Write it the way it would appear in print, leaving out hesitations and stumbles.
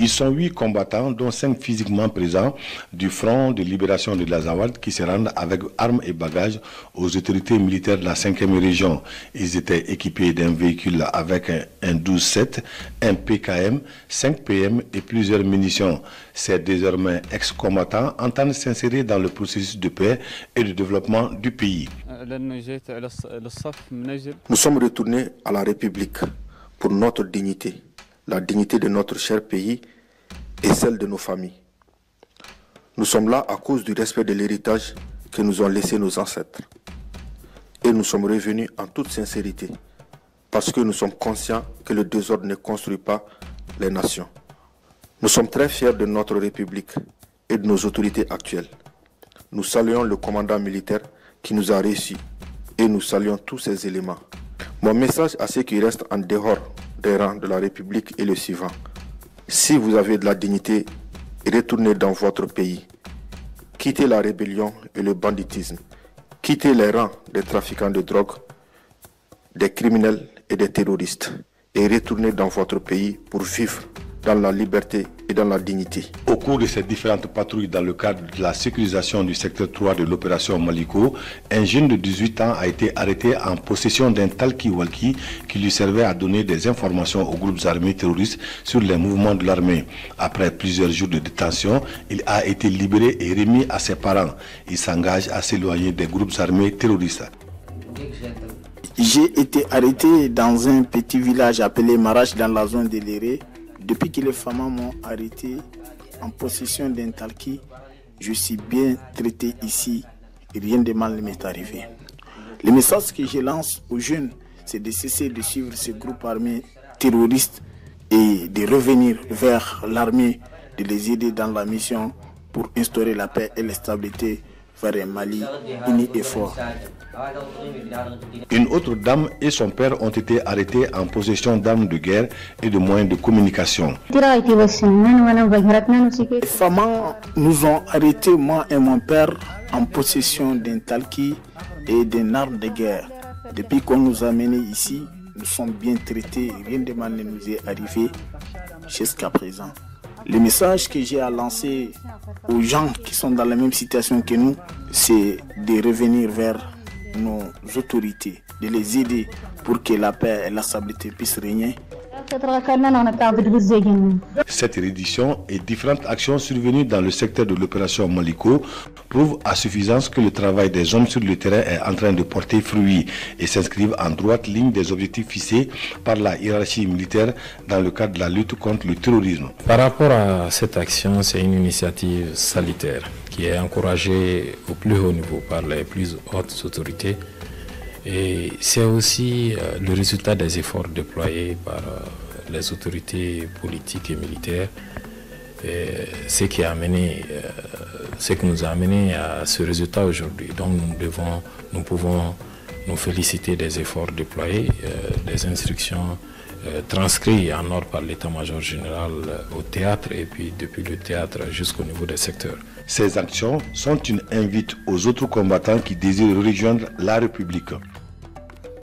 Ils sont 8 combattants, dont 5 physiquement présents, du Front de libération de l'Azawad, qui se rendent avec armes et bagages aux autorités militaires de la 5e région. Ils étaient équipés d'un véhicule avec un 12-7, un PKM, 5 PM et plusieurs munitions. Ces désormais ex-combattants entendent s'insérer dans le processus de paix et de développement du pays. Nous sommes retournés à la République pour notre dignité, la dignité de notre cher pays et celle de nos familles. Nous sommes là à cause du respect de l'héritage que nous ont laissé nos ancêtres. Et nous sommes revenus en toute sincérité, parce que nous sommes conscients que le désordre ne construit pas les nations. Nous sommes très fiers de notre République et de nos autorités actuelles. Nous saluons le commandant militaire qui nous a réussi et nous saluons tous ces éléments. Mon message à ceux qui restent en dehors des rangs de la République est le suivant. Si vous avez de la dignité, retournez dans votre pays. Quittez la rébellion et le banditisme. Quittez les rangs des trafiquants de drogue, des criminels et des terroristes. Et retournez dans votre pays pour vivre dans la liberté et dans la dignité. Au cours de ces différentes patrouilles dans le cadre de la sécurisation du secteur 3 de l'opération Maliko, un jeune de 18 ans a été arrêté en possession d'un talkie-walkie qui lui servait à donner des informations aux groupes armés terroristes sur les mouvements de l'armée. Après plusieurs jours de détention, il a été libéré et remis à ses parents. Il s'engage à s'éloigner des groupes armés terroristes. J'ai été arrêté dans un petit village appelé Marache dans la zone de l'Éré. Depuis que les femmes m'ont arrêté en possession d'un talki, je suis bien traité ici et rien de mal ne m'est arrivé. Le message que je lance aux jeunes, c'est de cesser de suivre ces groupes armés terroristes et de revenir vers l'armée, de les aider dans la mission pour instaurer la paix et la stabilité vers un Mali uni et fort. Une autre dame et son père ont été arrêtés en possession d'armes de guerre et de moyens de communication. Les femmes nous ont arrêtés, moi et mon père, en possession d'un talki et d'une arme de guerre. Depuis qu'on nous a menés ici, nous sommes bien traités, rien de mal ne nous est arrivé jusqu'à présent. Le message que j'ai à lancer aux gens qui sont dans la même situation que nous, c'est de revenir vers nos autorités, de les aider pour que la paix et la stabilité puissent régner. Cette reddition et différentes actions survenues dans le secteur de l'opération Maliko prouvent à suffisance que le travail des hommes sur le terrain est en train de porter fruit et s'inscrivent en droite ligne des objectifs fixés par la hiérarchie militaire dans le cadre de la lutte contre le terrorisme. Par rapport à cette action, c'est une initiative salutaire qui est encouragée au plus haut niveau par les plus hautes autorités. Et c'est aussi le résultat des efforts déployés par les autorités politiques et militaires, ce qui nous a amené à ce résultat aujourd'hui. Donc nous pouvons nous féliciter des efforts déployés, des instructions transcrites en ordre par l'état-major général au théâtre et puis depuis le théâtre jusqu'au niveau des secteurs. Ces actions sont une invite aux autres combattants qui désirent rejoindre la République.